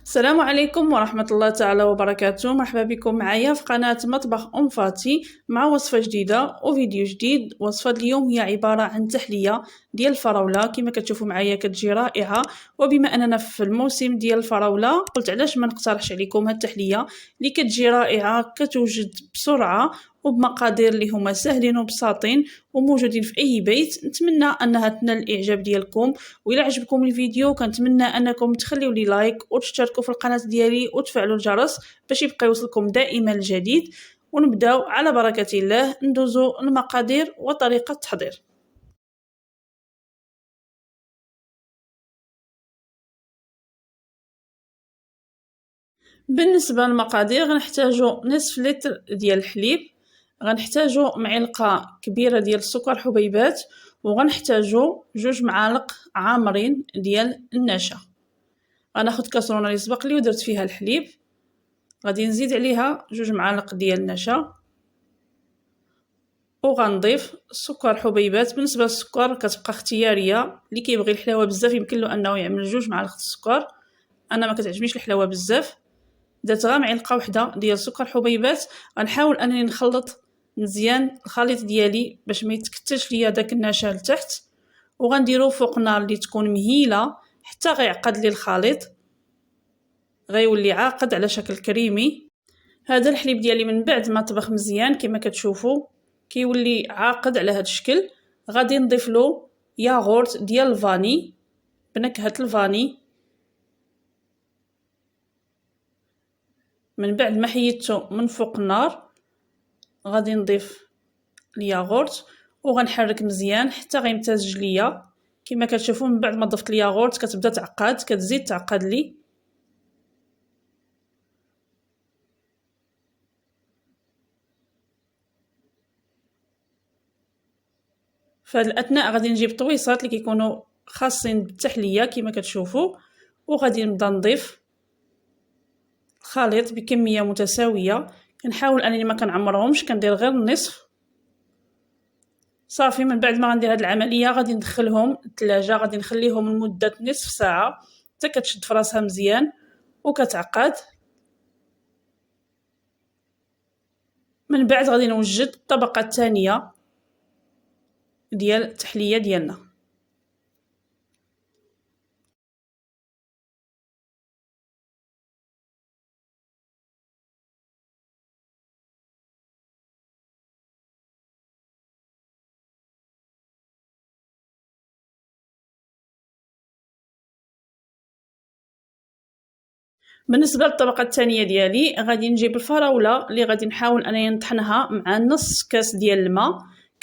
السلام عليكم ورحمة الله تعالى وبركاته. مرحبا بكم معايا في قناة مطبخ أم فاتي مع وصفة جديدة وفيديو جديد. وصفة اليوم هي عبارة عن تحلية ديال الفراولة، كما كتشوفوا معايا كتجي رائعة. وبما أننا في الموسم ديال الفراولة قلت علاش ما نقترحش عليكم هاد التحلية اللي كتجي رائعة، كتوجد بسرعة وبمقادير اللي هما سهلين وبساطين وموجودين في اي بيت. نتمنى انها تنال الاعجاب ديالكم، والى عجبكم الفيديو كنتمنى انكم تخليوا لي لايك وتشتركوا في القناه ديالي وتفعلوا الجرس باش يبقى يوصلكم دائما الجديد. ونبداو على بركه الله، ندوزو المقادير وطريقه التحضير. بالنسبه للمقادير غنحتاجو نصف لتر ديال الحليب، غنحتاجو معلقه كبيره ديال السكر حبيبات، وغنحتاجو 2 معالق عامرين ديال النشا. غناخد كاسرونه اللي سبق لي ودرت فيها الحليب، غادي نزيد عليها 2 معالق ديال النشا، وغنضيف السكر حبيبات. بالنسبه للسكر كتبقى اختياريه، اللي كيبغي الحلاوه بزاف يمكن له انه يعمل 2 معالق السكر. انا ما كتعجبنيش الحلاوه بزاف، درت غير معلقه وحده ديال السكر حبيبات. غنحاول انني نخلط مزيان الخليط ديالي باش ما يتكتلش ليا داك النشا لتحت، وغنديرو فوق نار اللي تكون مهيله حتى غيعقد لي الخليط، غيولي عاقد على شكل كريمي. هذا الحليب ديالي من بعد ما طبخ مزيان كما كتشوفوا كيولي عاقد على هذا الشكل. غادي نضيف له ياغورت ديال الفاني بنكهه الفاني. من بعد ما حيدته من فوق النار غادي نضيف الياغورت وغنحرك مزيان حتى غيمتزج ليا. كما كتشوفوا من بعد ما ضفت الياغورت كتبدا تعقد، كتزيد تعقد لي. فهاد الاثناء غادي نجيب طويصات اللي كيكونوا خاصين بالتحليه كما كتشوفوا، وغادي نبدا نضيف الخليط بكميه متساويه. كنحاول انني ما كنعمرهمش، كندير غير النصف صافي. من بعد ما غندير هاد العمليه غادي ندخلهم الثلاجه، غادي نخليهم لمده نصف ساعه حتى كتشد فراسها مزيان وكتعقد. من بعد غادي نوجد الطبقه الثانيه ديال التحليه ديالنا. بالنسبه للطبقه الثانيه ديالي غادي نجيب الفراوله اللي غادي نحاول انني نطحنها مع نص كاس ديال الماء.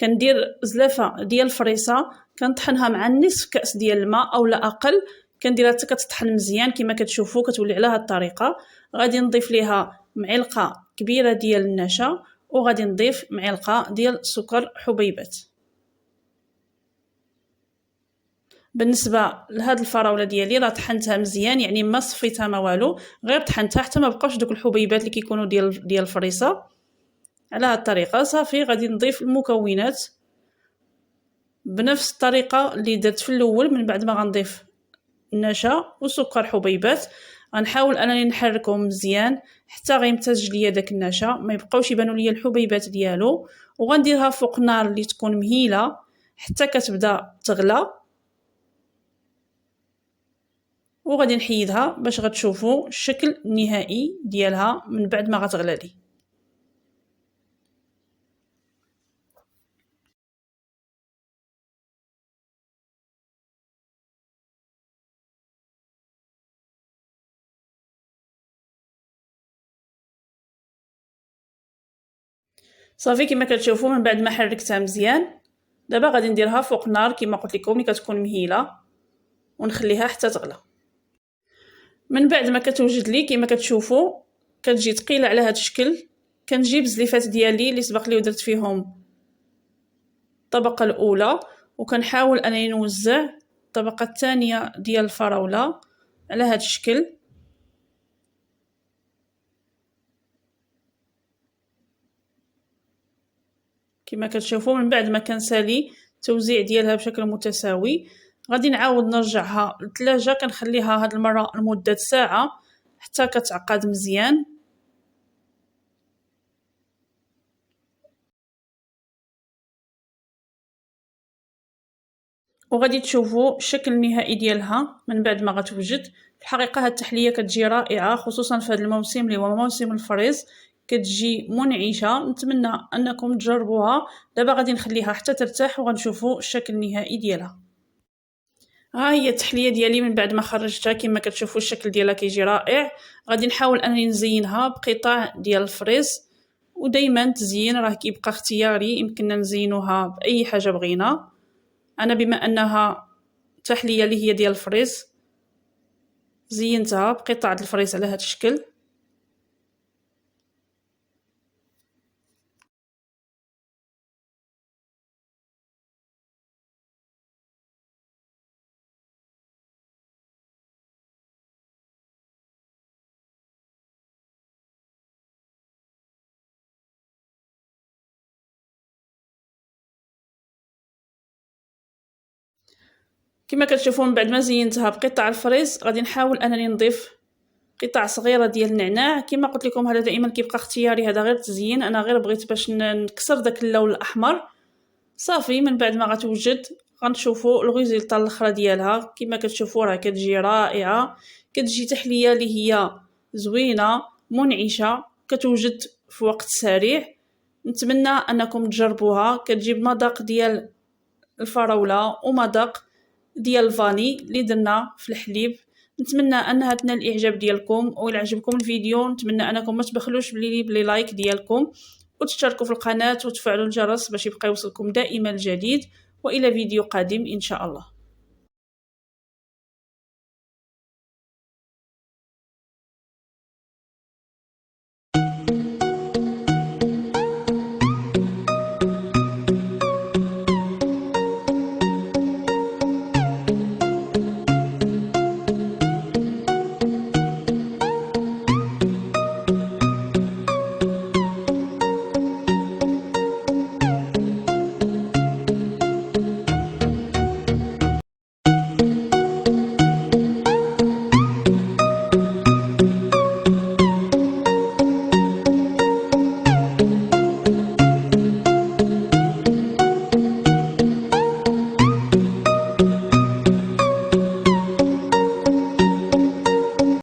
كندير زلافه ديال الفريسه كنطحنها مع نصف كاس ديال الماء او لا اقل، كنديرها حتى كتطحن مزيان كما كتشوفوا كتولي على هذه الطريقه. غادي نضيف ليها معلقه كبيره ديال النشا، وغادي نضيف معلقه ديال السكر حبيبات. بالنسبه لهاد الفراوله ديالي راه طحنتها مزيان، يعني ما صفيتها ما والو، غير طحنتها حتى ما بقاوش دوك الحبيبات اللي كيكونوا ديال الفريسه. على هاد الطريقه صافي غادي نضيف المكونات بنفس الطريقه اللي درت في الاول. من بعد ما غنضيف النشا وسكر حبيبات غنحاول انني نحركهم مزيان حتى غيمتزج ليا داك النشا، ما يبقاوش يبانوا ليا الحبيبات ديالو. وغنديرها فوق نار اللي تكون مهيله حتى كتبدا تغلى، وغادي نحيدها باش غتشوفوا الشكل النهائي ديالها من بعد ما غتغلى لي. صافي كما كتشوفوا من بعد ما حركتها مزيان دابا غادي نديرها فوق النار كما قلت لكم اللي كتكون مهيله ونخليها حتى تغلى. من بعد ما كتوجد لي كما كتشوفوا كتجي ثقيله على هذا الشكل، كنجيب الزليفات ديالي اللي سبق لي ودرت فيهم الطبقه الاولى، وكنحاول انني نوزع الطبقه الثانيه ديال الفراوله على هذا الشكل. كما كتشوفوا من بعد ما كنسالي التوزيع ديالها بشكل متساوي غادي نعاود نرجعها للثلاجه. كنخليها هاد المره لمده ساعه حتى كتعقد مزيان. وغادي تشوفوا الشكل النهائي ديالها من بعد ما غتوجد. في الحقيقه هاد التحليه كتجي رائعه، خصوصا في هذا الموسم اللي هو موسم الفريز، كتجي منعشه. نتمنى انكم تجربوها. دابا غادي نخليها حتى ترتاح وغنشوفوا الشكل النهائي ديالها. ها هي التحليه ديالي من بعد ما خرجتها. كما كتشوفوا الشكل ديالها كيجي رائع. غادي نحاول انني نزينها بقطع ديال الفريز، ودائما التزيين راه كيبقى اختياري، يمكننا نزينوها باي حاجه بغينا. انا بما انها تحليه اللي هي ديال الفريز زينتها بقطع الفريز على هذا الشكل. كما كتشوفوا من بعد ما زينتها بقطع الفريز غادي نحاول انني نضيف قطع صغيره ديال النعناع. كما قلت لكم هذا دائما كيبقى اختياري، هذا غير تزيين، انا غير بغيت باش نكسر داك اللون الاحمر. صافي من بعد ما غتوجد غنشوفوا الريزلطه الاخرى ديالها. كما كتشوفوا راه كتجي رائعه، كتجي تحليه اللي هي زوينه منعشه، كتوجد في وقت سريع. نتمنى انكم تجربوها. كتجيب مذاق ديال الفراوله ومذاق ديال الفاني اللي درنا في الحليب. نتمنى انها تنال الاعجاب ديالكم، وإلا عجبكم الفيديو نتمنى انكم ما تبخلوش بلي لايك ديالكم، وتشتركوا في القناه وتفعلوا الجرس باش يبقى يوصلكم دائما الجديد. والى فيديو قادم ان شاء الله.